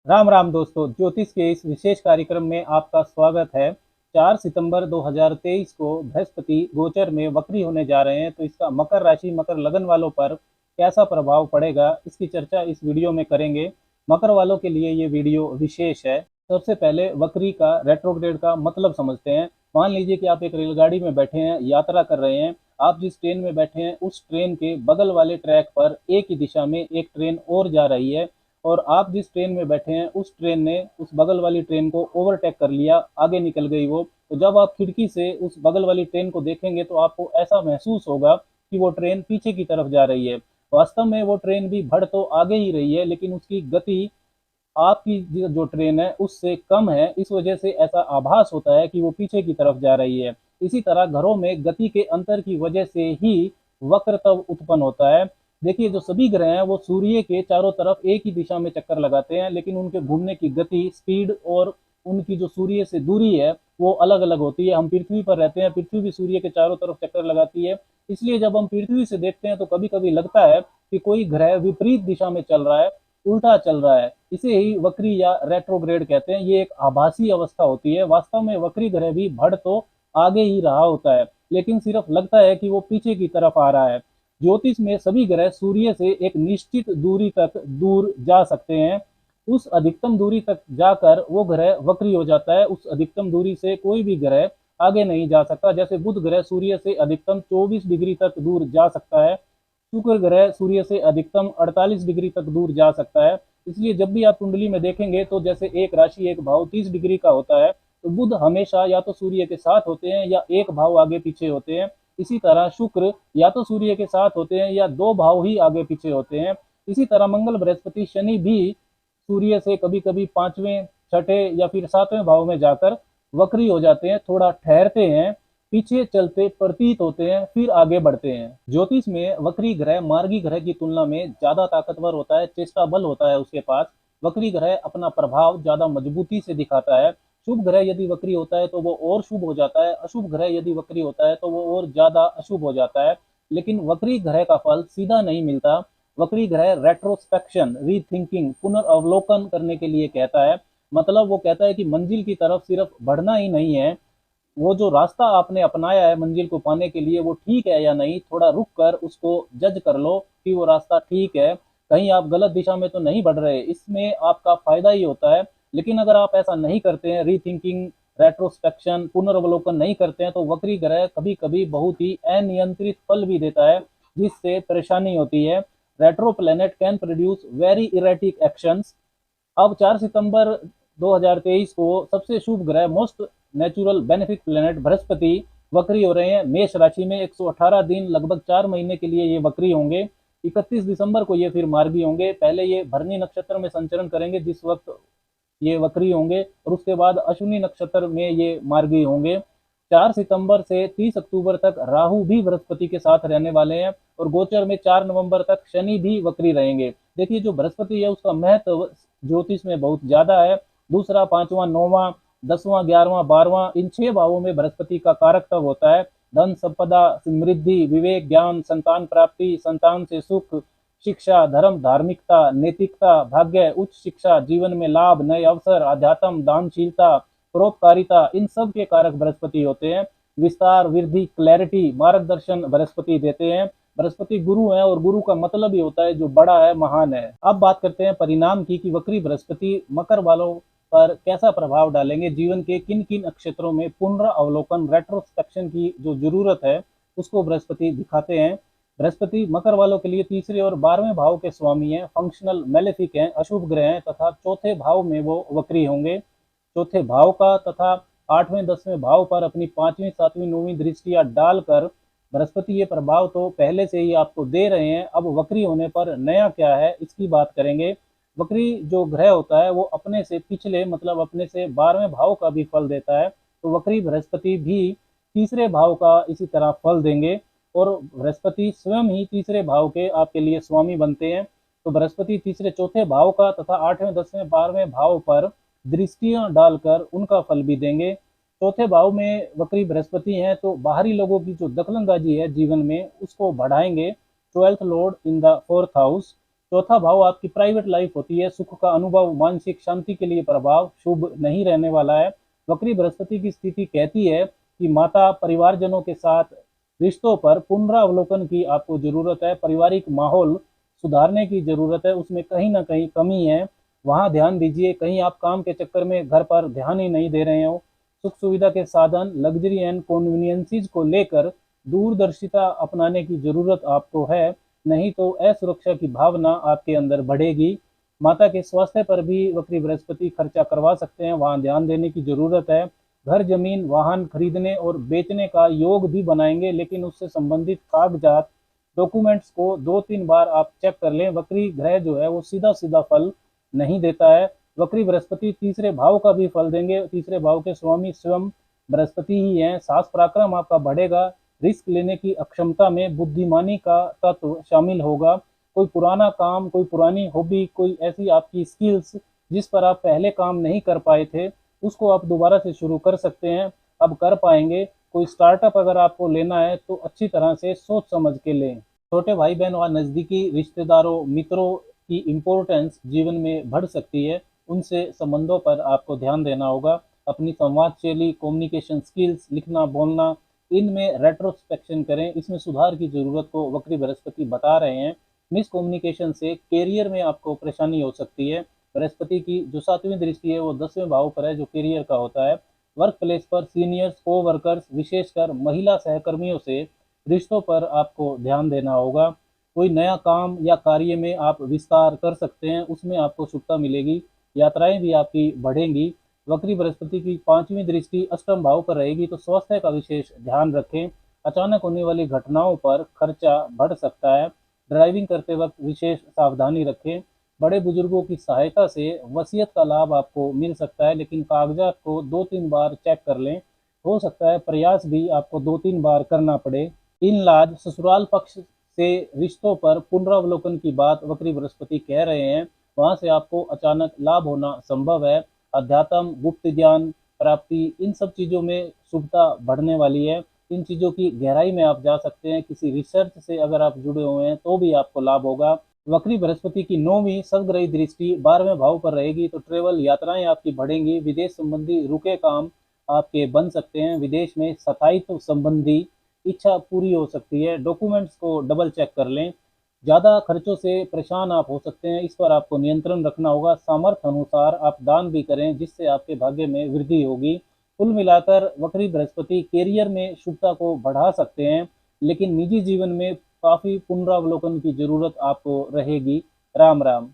राम राम दोस्तों, ज्योतिष के इस विशेष कार्यक्रम में आपका स्वागत है। 4 सितंबर 2023 को बृहस्पति गोचर में वक्री होने जा रहे हैं, तो इसका मकर राशि मकर लगन वालों पर कैसा प्रभाव पड़ेगा, इसकी चर्चा इस वीडियो में करेंगे। मकर वालों के लिए ये वीडियो विशेष है। सबसे पहले वक्री का रेट्रोग्रेड का मतलब समझते हैं। मान लीजिए कि आप एक रेलगाड़ी में बैठे हैं, यात्रा कर रहे हैं। आप जिस ट्रेन में बैठे हैं उस ट्रेन के बगल वाले ट्रैक पर एक ही दिशा में एक ट्रेन और जा रही है, और आप जिस ट्रेन में बैठे हैं उस ट्रेन ने उस बगल वाली ट्रेन को ओवरटेक कर लिया, आगे निकल गई वो। तो जब आप खिड़की से उस बगल वाली ट्रेन को देखेंगे तो आपको ऐसा महसूस होगा कि वो ट्रेन पीछे की तरफ जा रही है। वास्तव में वो ट्रेन भी बढ़ तो आगे ही रही है, लेकिन उसकी गति आपकी जो ट्रेन है उससे कम है। इस वजह से ऐसा आभास होता है कि वो पीछे की तरफ जा रही है। इसी तरह घरों में गति के अंतर की वजह से ही वक्र तब उत्पन्न होता है। देखिए, जो सभी ग्रह हैं वो सूर्य के चारों तरफ एक ही दिशा में चक्कर लगाते हैं, लेकिन उनके घूमने की गति, स्पीड और उनकी जो सूर्य से दूरी है वो अलग अलग होती है। हम पृथ्वी पर रहते हैं, पृथ्वी भी सूर्य के चारों तरफ चक्कर लगाती है। इसलिए जब हम पृथ्वी से देखते हैं तो कभी कभी लगता है कि कोई ग्रह विपरीत दिशा में चल रहा है, उल्टा चल रहा है। इसे ही वक्री या रेट्रोग्रेड कहते हैं। ये एक आभासी अवस्था होती है। वास्तव में वक्री ग्रह भी बढ़ तो आगे ही रहा होता है, लेकिन सिर्फ लगता है कि वो पीछे की तरफ आ रहा है। ज्योतिष में सभी ग्रह सूर्य से एक निश्चित दूरी तक दूर जा सकते हैं। उस अधिकतम दूरी तक जाकर वो ग्रह वक्री हो जाता है। उस अधिकतम दूरी से कोई भी ग्रह आगे नहीं जा सकता। जैसे बुध ग्रह सूर्य से अधिकतम 24 डिग्री तक दूर जा सकता है, शुक्र ग्रह सूर्य से अधिकतम 48 डिग्री तक दूर जा सकता है। इसलिए जब भी आप कुंडली में देखेंगे तो जैसे एक राशि एक भाव 30 डिग्री का होता है, तो बुध हमेशा या तो सूर्य के साथ होते हैं या एक भाव आगे पीछे होते हैं। इसी तरह शुक्र या तो सूर्य के साथ होते हैं या दो भाव ही आगे पीछे होते हैं। इसी तरह मंगल, बृहस्पति, शनि भी सूर्य से कभी कभी पांचवें, छठे या फिर सातवें भाव में जाकर वक्री हो जाते हैं, थोड़ा ठहरते हैं, पीछे चलते प्रतीत होते हैं, फिर आगे बढ़ते हैं। ज्योतिष में वक्री ग्रह मार्गी ग्रह की तुलना में ज्यादा ताकतवर होता है, चेष्टा बल होता है उसके पास। वक्री ग्रह अपना प्रभाव ज्यादा मजबूती से दिखाता है। शुभ ग्रह यदि वक्री होता है तो वो और शुभ हो जाता है, अशुभ ग्रह यदि वक्री होता है तो वो और ज्यादा अशुभ हो जाता है। लेकिन वक्री ग्रह का फल सीधा नहीं मिलता। वक्री ग्रह रेट्रोस्पेक्शन, रीथिंकिंग, पुनर्अवलोकन करने के लिए कहता है। मतलब वो कहता है कि मंजिल की तरफ सिर्फ बढ़ना ही नहीं है, वो जो रास्ता आपने अपनाया है मंजिल को पाने के लिए वो ठीक है या नहीं, थोड़ा रुक कर उसको जज कर लो कि वो रास्ता ठीक है, कहीं आप गलत दिशा में तो नहीं बढ़ रहे। इसमें आपका फायदा ही होता है। लेकिन अगर आप ऐसा नहीं करते हैं, रीथिंकिंग, रेट्रोस्पेक्शन, पुनर्वलोकन नहीं करते हैं, तो वक्री ग्रह कभी कभी बहुत ही अनियंत्रित फल भी देता है, जिससे परेशानी होती है। Retro planet can produce very erratic actions. अब 4 सितंबर 2023 को सबसे शुभ ग्रह, most natural benefic planet Brihaspati वक्री हो रहे हैं मेष राशि में। 118 दिन, लगभग 4 महीने के लिए ये वक्री होंगे। 31 दिसंबर को ये फिर मार्गी होंगे। पहले ये भरनी नक्षत्र में संचरण करेंगे जिस वक्त ये वक्री होंगे, और उसके बाद अश्विनी नक्षत्र में ये मार्गी होंगे। 4 सितंबर से 30 अक्टूबर तक राहु भी बृहस्पति के साथ रहने वाले हैं, और गोचर में 4 नवंबर तक शनि भी वक्री रहेंगे। देखिए, जो बृहस्पति है उसका महत्व ज्योतिष में बहुत ज्यादा है। दूसरा, पांचवा, नौवां, 10वां, 11वां, 12वां, इन 6 भावों में बृहस्पति का कारक तब होता है। धन, संपदा, समृद्धि, विवेक, ज्ञान, संतान प्राप्ति, संतान से सुख, शिक्षा, धर्म, धार्मिकता, नैतिकता, भाग्य, उच्च शिक्षा, जीवन में लाभ, नए अवसर, आध्यात्म, दानशीलता, परोपकारिता, इन सब के कारक बृहस्पति होते हैं। विस्तार, वृद्धि, क्लैरिटी, मार्गदर्शन बृहस्पति देते हैं। बृहस्पति गुरु है, और गुरु का मतलब ही होता है जो बड़ा है, महान है। अब बात करते हैं परिणाम की, कि वक्री बृहस्पति मकर वालों पर कैसा प्रभाव डालेंगे। जीवन के किन किन क्षेत्रों में पुनरावलोकन, रेट्रोस्पेक्शन की जो जरूरत है उसको बृहस्पति दिखाते हैं। बृहस्पति मकर वालों के लिए तीसरे और 12वें भाव के स्वामी हैं, फंक्शनल मेलेफिक हैं, अशुभ ग्रह हैं, तथा चौथे भाव में वो वक्री होंगे। चौथे भाव का तथा 8वें 10वें भाव पर अपनी 5वीं 7वीं 9वीं दृष्टियां डालकर बृहस्पति ये प्रभाव तो पहले से ही आपको दे रहे हैं। अब वक्री होने पर नया क्या है इसकी बात करेंगे। वक्री जो ग्रह होता है वो अपने से पिछले, मतलब अपने से 12वें भाव का भी फल देता है। तो वक्री बृहस्पति भी तीसरे भाव का इसी तरह फल देंगे, और बृहस्पति स्वयं ही तीसरे भाव के आपके लिए स्वामी बनते हैं। तो बृहस्पति तीसरे चौथे भाव का तथा 8वें 10वें 12वें भाव पर दृष्टियां डालकर उनका फल भी देंगे। चौथे भाव में वक्री बृहस्पति हैं तो बाहरी लोगों की जो दखलंदाजी है जीवन में उसको बढ़ाएंगे। 12th Lord in the 4th house. चौथा भाव आपकी प्राइवेट लाइफ होती है, सुख का अनुभव, मानसिक शांति के लिए प्रभाव शुभ नहीं रहने वाला है। वक्री बृहस्पति की स्थिति कहती है कि माता परिवारजनों के साथ रिश्तों पर पुनरावलोकन की आपको जरूरत है। पारिवारिक माहौल सुधारने की जरूरत है, उसमें कहीं ना कहीं कमी है, वहां ध्यान दीजिए। कहीं आप काम के चक्कर में घर पर ध्यान ही नहीं दे रहे हो। सुख सुविधा के साधन, लग्जरी एंड कन्वीनियंसिस को लेकर दूरदर्शिता अपनाने की जरूरत आपको है, नहीं तो असुरक्षा की भावना आपके अंदर बढ़ेगी। माता के स्वास्थ्य पर भी वक्री बृहस्पति खर्चा करवा सकते हैं, वहां ध्यान देने की जरूरत है। घर, जमीन, वाहन खरीदने और बेचने का योग भी बनाएंगे, लेकिन उससे संबंधित कागजात, डॉक्यूमेंट्स को 2-3 बार आप चेक कर लें। वक्री ग्रह जो है वो सीधा सीधा फल नहीं देता है। वक्री बृहस्पति तीसरे भाव का भी फल देंगे। तीसरे भाव के स्वामी स्वयं बृहस्पति ही हैं। साहस पराक्रम आपका बढ़ेगा। रिस्क लेने की अक्षमता में बुद्धिमानी का तत्व शामिल होगा। कोई पुराना काम, कोई पुरानी हॉबी, कोई ऐसी आपकी स्किल्स जिस पर आप पहले काम नहीं कर पाए थे, उसको आप दोबारा से शुरू कर सकते हैं, अब कर पाएंगे। कोई स्टार्टअप अगर आपको लेना है तो अच्छी तरह से सोच समझ के लें। छोटे भाई बहन व नज़दीकी रिश्तेदारों, मित्रों की इम्पोर्टेंस जीवन में बढ़ सकती है, उनसे संबंधों पर आपको ध्यान देना होगा। अपनी संवाद शैली, कम्युनिकेशन स्किल्स, लिखना बोलना, इनमें रेट्रोस्पेक्शन करें, इसमें सुधार की जरूरत को वक्री बृहस्पति बता रहे हैं। मिस कम्युनिकेशन से कैरियर में आपको परेशानी हो सकती है। बृहस्पति की जो 7वीं दृष्टि है वो 10वें भाव पर है, जो कैरियर का होता है। वर्क प्लेस पर सीनियर्स, को वर्कर्स, विशेषकर महिला सहकर्मियों से रिश्तों पर आपको ध्यान देना होगा। कोई नया काम या कार्य में आप विस्तार कर सकते हैं, उसमें आपको शुभता मिलेगी। यात्राएं भी आपकी बढ़ेंगी। वक्री बृहस्पति की 5वीं दृष्टि अष्टम भाव पर रहेगी, तो स्वास्थ्य का विशेष ध्यान रखें। अचानक होने वाली घटनाओं पर खर्चा बढ़ सकता है। ड्राइविंग करते वक्त विशेष सावधानी रखें। बड़े बुजुर्गों की सहायता से वसीयत का लाभ आपको मिल सकता है, लेकिन कागजात को 2-3 बार चेक कर लें। हो सकता है प्रयास भी आपको 2-3 बार करना पड़े। इन लाज, ससुराल पक्ष से रिश्तों पर पुनरावलोकन की बात वक्री बृहस्पति कह रहे हैं, वहां से आपको अचानक लाभ होना संभव है। अध्यात्म, गुप्त ज्ञान प्राप्ति, इन सब चीज़ों में शुभता बढ़ने वाली है। इन चीज़ों की गहराई में आप जा सकते हैं। किसी रिसर्च से अगर आप जुड़े हुए हैं तो भी आपको लाभ होगा। वक्री बृहस्पति की 9वीं सदग्रही दृष्टि 12वें भाव पर रहेगी, तो ट्रेवल, यात्राएं आपकी बढ़ेंगी। विदेश संबंधी रुके काम आपके बन सकते हैं। विदेश में स्थायित्व संबंधी इच्छा पूरी हो सकती है। डॉक्यूमेंट्स को डबल चेक कर लें। ज़्यादा खर्चों से परेशान आप हो सकते हैं, इस पर आपको नियंत्रण रखना होगा। सामर्थ्य अनुसार आप दान भी करें, जिससे आपके भाग्य में वृद्धि होगी। कुल मिलाकर वक्री बृहस्पति कैरियर में शुभता को बढ़ा सकते हैं, लेकिन निजी जीवन में काफ़ी पुनरावलोकन की जरूरत आपको रहेगी। राम राम।